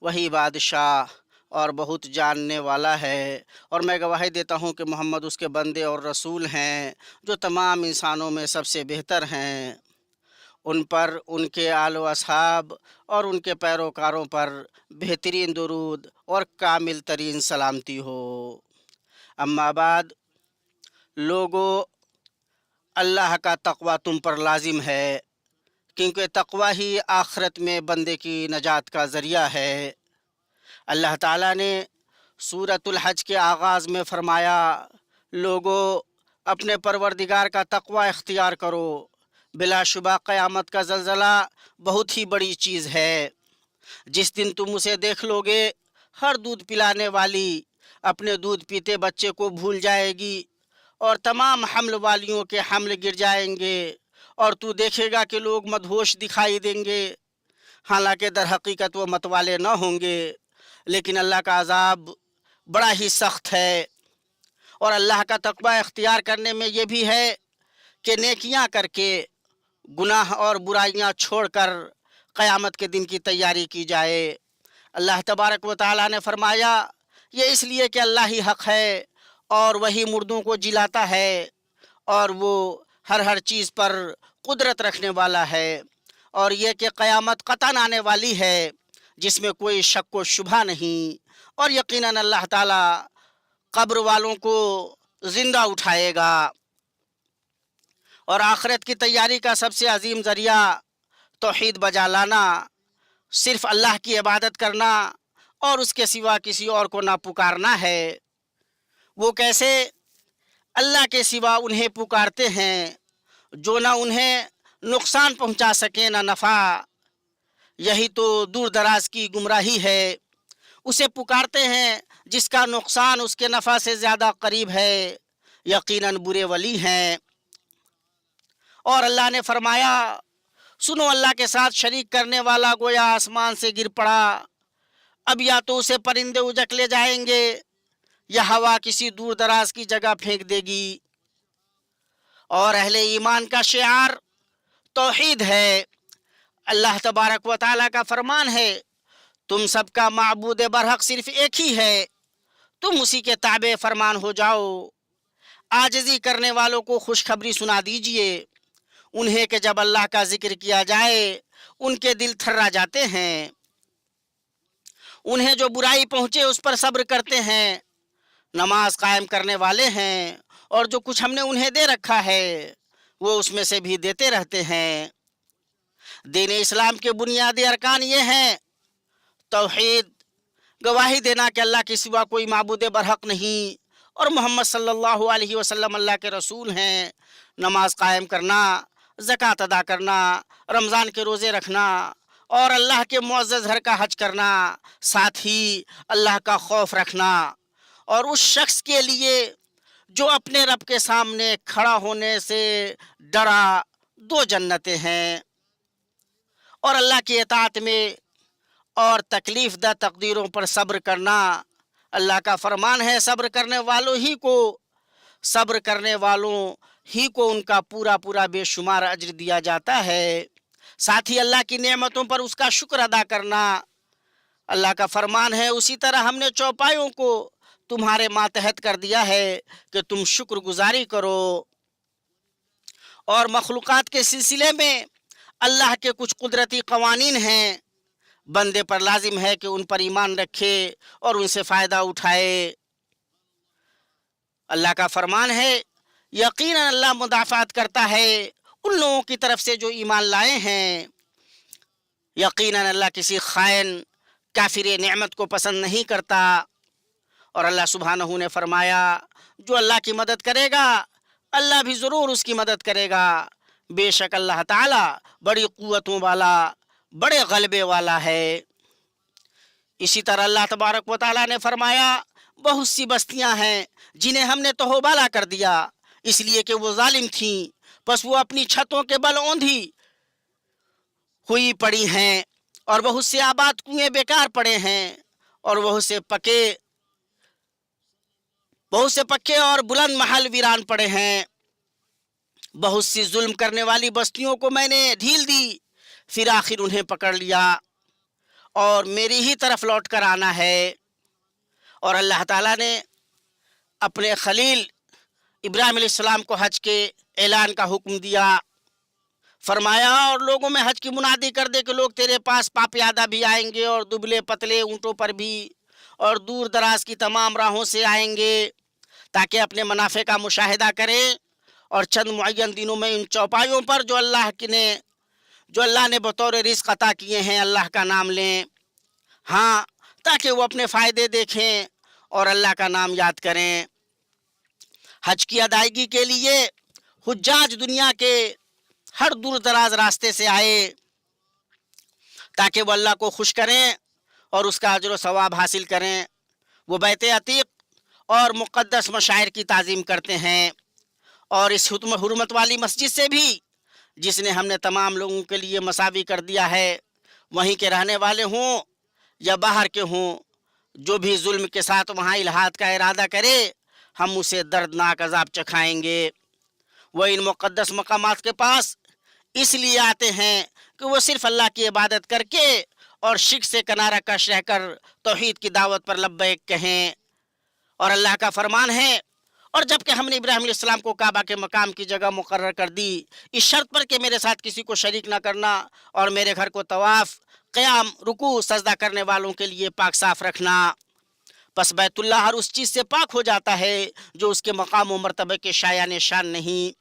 وہی بادشاہ اور بہت جاننے والا ہے، اور میں گواہی دیتا ہوں کہ محمد اس کے بندے اور رسول ہیں جو تمام انسانوں میں سب سے بہتر ہیں۔ ان پر، ان کے آل و اصحاب اور ان کے پیروکاروں پر بہترین درود اور کامل ترین سلامتی ہو۔ اما بعد، لوگو، اللہ کا تقوی تم پر لازم ہے، کیونکہ تقوی ہی آخرت میں بندے کی نجات کا ذریعہ ہے۔ اللہ تعالیٰ نے سورۃ الحج کے آغاز میں فرمایا، لوگو، اپنے پروردگار کا تقوی اختیار کرو، بلا شبہ قیامت کا زلزلہ بہت ہی بڑی چیز ہے۔ جس دن تم اسے دیکھ لو گے، ہر دودھ پلانے والی اپنے دودھ پیتے بچے کو بھول جائے گی، اور تمام حمل والیوں کے حمل گر جائیں گے، اور تو دیکھے گا کہ لوگ مدہوش دکھائی دیں گے، حالانکہ در حقیقت وہ متوالے نہ ہوں گے۔ لیکن اللہ کا عذاب بڑا ہی سخت ہے۔ اور اللہ کا تقوی اختیار کرنے میں یہ بھی ہے کہ نیکیاں کر کے گناہ اور برائیاں چھوڑ کر قیامت کے دن کی تیاری کی جائے۔ اللہ تبارک و تعالیٰ نے فرمایا، یہ اس لیے کہ اللہ ہی حق ہے، اور وہی مردوں کو جلاتا ہے، اور وہ ہر چیز پر قدرت رکھنے والا ہے، اور یہ کہ قیامت قطعاً آنے والی ہے جس میں کوئی شک و شبہ نہیں، اور یقیناً اللہ تعالیٰ قبر والوں کو زندہ اٹھائے گا۔ اور آخرت کی تیاری کا سب سے عظیم ذریعہ توحید بجا لانا، صرف اللہ کی عبادت کرنا اور اس کے سوا کسی اور کو نہ پکارنا ہے۔ وہ کیسے؟ اللہ کے سوا انہیں پکارتے ہیں جو نہ انہیں نقصان پہنچا سکیں نہ نفع۔ یہی تو دور دراز کی گمراہی ہے۔ اسے پکارتے ہیں جس کا نقصان اس کے نفع سے زیادہ قریب ہے، یقیناً برے ولی ہیں۔ اور اللہ نے فرمایا، سنو، اللہ کے ساتھ شریک کرنے والا گویا آسمان سے گر پڑا، اب یا تو اسے پرندے اجک لے جائیں گے یا ہوا کسی دور دراز کی جگہ پھینک دے گی۔ اور اہل ایمان کا شعار توحید ہے۔ اللہ تبارک و تعالیٰ کا فرمان ہے، تم سب کا معبود برحق صرف ایک ہی ہے، تم اسی کے تابع فرمان ہو جاؤ۔ عاجزی کرنے والوں کو خوشخبری سنا دیجئے، انہیں کہ جب اللہ کا ذکر کیا جائے ان کے دل تھرا جاتے ہیں۔ انہیں جو برائی پہنچے اس پر صبر کرتے ہیں، نماز قائم کرنے والے ہیں، اور جو کچھ ہم نے انہیں دے رکھا ہے وہ اس میں سے بھی دیتے رہتے ہیں۔ دین اسلام کے بنیادی ارکان یہ ہیں: توحید، گواہی دینا کہ اللہ کے سوا کوئی معبود برحق نہیں اور محمد صلی اللہ علیہ وسلم اللہ کے رسول ہیں، نماز قائم کرنا، زکوٰۃ ادا کرنا، رمضان کے روزے رکھنا، اور اللہ کے معزز گھر کا حج کرنا، ساتھ ہی اللہ کا خوف رکھنا، اور اس شخص کے لیے جو اپنے رب کے سامنے کھڑا ہونے سے ڈرا 2 جنتیں ہیں۔ اور اللہ کی اطاعت میں اور تکلیف دہ تقدیروں پر صبر کرنا، اللہ کا فرمان ہے، صبر کرنے والوں ہی کو ان کا پورا بے شمار اجر دیا جاتا ہے۔ ساتھ ہی اللہ کی نعمتوں پر اس کا شکر ادا کرنا۔ اللہ کا فرمان ہے، اسی طرح ہم نے چوپایوں کو تمہارے ماتحت کر دیا ہے کہ تم شکر گزاری کرو۔ اور مخلوقات کے سلسلے میں اللہ کے کچھ قدرتی قوانین ہیں، بندے پر لازم ہے کہ ان پر ایمان رکھے اور ان سے فائدہ اٹھائے۔ اللہ کا فرمان ہے، یقیناً اللہ مدافعت کرتا ہے ان لوگوں کی طرف سے جو ایمان لائے ہیں۔ یقیناً اللہ کسی خائن کافر نعمت کو پسند نہیں کرتا۔ اور اللہ سبحانہ نے فرمایا، جو اللہ کی مدد کرے گا اللہ بھی ضرور اس کی مدد کرے گا، بے شک اللہ تعالیٰ بڑی قوتوں والا، بڑے غلبے والا ہے۔ اسی طرح اللہ تبارک و تعالیٰ نے فرمایا، بہت سی بستیاں ہیں جنہیں ہم نے تہوبالا کر دیا اس لیے کہ وہ ظالم تھیں، پس وہ اپنی چھتوں کے بل اوندھی ہوئی پڑی ہیں، اور بہت سے آباد کنویں بیکار پڑے ہیں، اور بہت سے پکے اور بلند محل ویران پڑے ہیں۔ بہت سی ظلم کرنے والی بستیوں کو میں نے ڈھیل دی، پھر آخر انہیں پکڑ لیا۔ اور میری ہی طرف لوٹ کر آنا ہے۔ اور اللہ تعالیٰ نے اپنے خلیل ابراہیم علیہ السلام کو حج کے اعلان کا حکم دیا، فرمایا اور لوگوں میں حج کی منادی کر دے کہ لوگ تیرے پاس پاپیادہ بھی آئیں گے اور دبلے پتلے اونٹوں پر بھی، اور دور دراز کی تمام راہوں سے آئیں گے تاکہ اپنے منافع کا مشاہدہ کریں، اور چند معین دنوں میں ان چوپایوں پر جو اللہ نے بطور رزق عطا کیے ہیں اللہ کا نام لیں، ہاں، تاکہ وہ اپنے فائدے دیکھیں اور اللہ کا نام یاد کریں۔ حج کی ادائیگی کے لیے حجاج دنیا کے ہر دور دراز راستے سے آئے تاکہ وہ اللہ کو خوش کریں اور اس کا اجر و ثواب حاصل کریں۔ وہ بیت عتیق اور مقدس مشاعر کی تعظیم کرتے ہیں، اور اس حرمت والی مسجد سے بھی جس نے ہم نے تمام لوگوں کے لیے مساوی کر دیا ہے، وہیں کے رہنے والے ہوں یا باہر کے ہوں، جو بھی ظلم کے ساتھ وہاں الحاد کا ارادہ کرے ہم اسے دردناک عذاب چکھائیں گے۔ وہ ان مقدس مقامات کے پاس اس لیے آتے ہیں کہ وہ صرف اللہ کی عبادت کر کے اور شرک سے کنارہ کش رہ کر توحید کی دعوت پر لبیک کہیں، اور اللہ کا فرمان ہے، اور جب کہ ہم نے ابراہیم علیہ السلام کو کعبہ کے مقام کی جگہ مقرر کر دی اس شرط پر کہ میرے ساتھ کسی کو شریک نہ کرنا، اور میرے گھر کو طواف، قیام، رکوع، سجدہ کرنے والوں کے لیے پاک صاف رکھنا، پس بیت اللہ ہر اس چیز سے پاک ہو جاتا ہے جو اس کے مقام و مرتبہ کے شایع نشان نہیں۔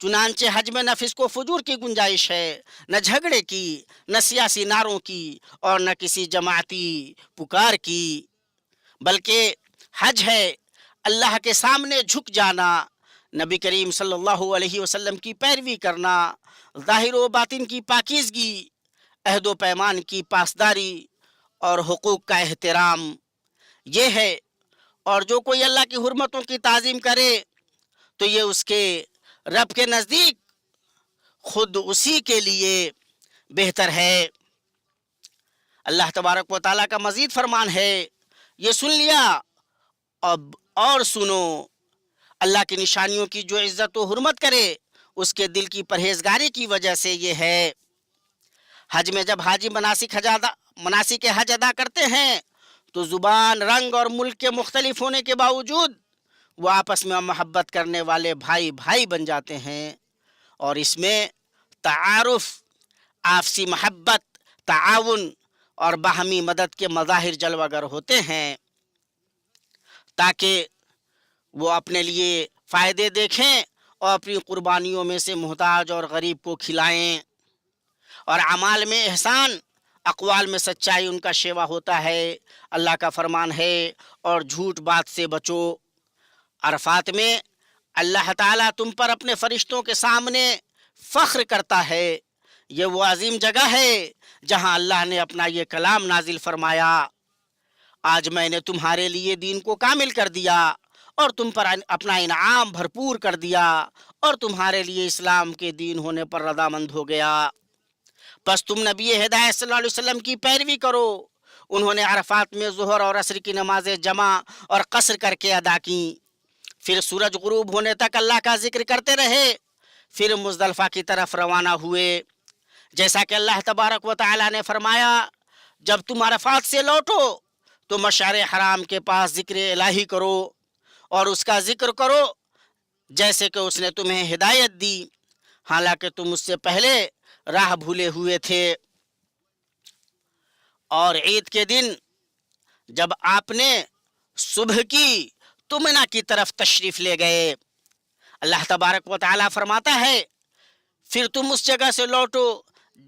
چنانچہ حج میں نہ فسق و فجور کی گنجائش ہے، نہ جھگڑے کی، نہ سیاسی نعروں کی، اور نہ کسی جماعتی پکار کی، بلکہ حج ہے اللہ کے سامنے جھک جانا، نبی کریم صلی اللہ علیہ وسلم کی پیروی کرنا، ظاہر و باطن کی پاکیزگی، عہد و پیمان کی پاسداری اور حقوق کا احترام، یہ ہے۔ اور جو کوئی اللہ کی حرمتوں کی تعظیم کرے تو یہ اس کے رب کے نزدیک خود اسی کے لیے بہتر ہے۔ اللہ تبارک و تعالیٰ کا مزید فرمان ہے، یہ سن لیا اب اور سنو، اللہ کی نشانیوں کی جو عزت و حرمت کرے اس کے دل کی پرہیزگاری کی وجہ سے یہ ہے۔ حج میں جب حاجی مناسک حج ادا کرتے ہیں تو زبان، رنگ اور ملک کے مختلف ہونے کے باوجود وہ آپس میں محبت کرنے والے بھائی بھائی بن جاتے ہیں، اور اس میں تعارف، آپسی محبت، تعاون اور باہمی مدد کے مظاہر جلوہ گر ہوتے ہیں، تاکہ وہ اپنے لیے فائدے دیکھیں اور اپنی قربانیوں میں سے محتاج اور غریب کو کھلائیں، اور اعمال میں احسان، اقوال میں سچائی ان کا شیوا ہوتا ہے۔ اللہ کا فرمان ہے، اور جھوٹ بات سے بچو۔ عرفات میں اللہ تعالیٰ تم پر اپنے فرشتوں کے سامنے فخر کرتا ہے، یہ وہ عظیم جگہ ہے جہاں اللہ نے اپنا یہ کلام نازل فرمایا، آج میں نے تمہارے لیے دین کو کامل کر دیا اور تم پر اپنا انعام بھرپور کر دیا، اور تمہارے لیے اسلام کے دین ہونے پر رضامند ہو گیا، پس تم نبی ہدایت صلی اللہ علیہ وسلم کی پیروی کرو۔ انہوں نے عرفات میں ظہر اور عصر کی نمازیں جمع اور قصر کر کے ادا کیں، پھر سورج غروب ہونے تک اللہ کا ذکر کرتے رہے، پھر مزدلفہ کی طرف روانہ ہوئے، جیسا کہ اللہ تبارک و تعالیٰ نے فرمایا، جب تم عرفات سے لوٹو تو مشعر حرام کے پاس ذکر الہی کرو اور اس کا ذکر کرو جیسے کہ اس نے تمہیں ہدایت دی، حالانکہ تم اس سے پہلے راہ بھولے ہوئے تھے۔ اور عید کے دن جب آپ نے صبح کی تو منی کی طرف تشریف لے گئے، اللہ تبارک و تعالیٰ فرماتا ہے، پھر تم اس جگہ سے لوٹو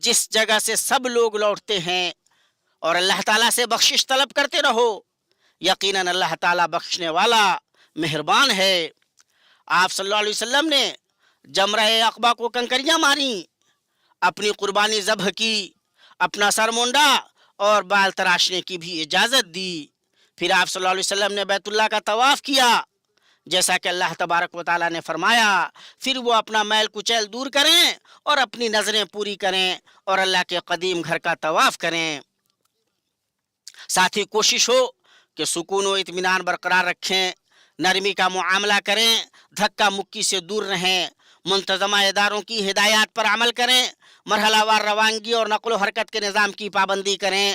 جس جگہ سے سب لوگ لوٹتے ہیں، اور اللہ تعالیٰ سے بخشش طلب کرتے رہو، یقیناً اللہ تعالیٰ بخشنے والا مہربان ہے۔ آپ صلی اللہ علیہ وسلم نے جمرہ عقبہ کو کنکریاں ماریں، اپنی قربانی ذبح کی، اپنا سر مونڈا اور بال تراشنے کی بھی اجازت دی، پھر آپ صلی اللہ علیہ وسلم نے بیت اللہ کا طواف کیا جیسا کہ اللہ تبارک و تعالیٰ نے فرمایا، پھر وہ اپنا میل کچیل دور کریں اور اپنی نظریں پوری کریں اور اللہ کے قدیم گھر کا طواف کریں۔ ساتھ ہی کوشش ہو کہ سکون و اطمینان برقرار رکھیں، نرمی کا معاملہ کریں، دھکا مکی سے دور رہیں، منتظمہ اداروں کی ہدایات پر عمل کریں، مرحلہ وار روانگی اور نقل و حرکت کے نظام کی پابندی کریں،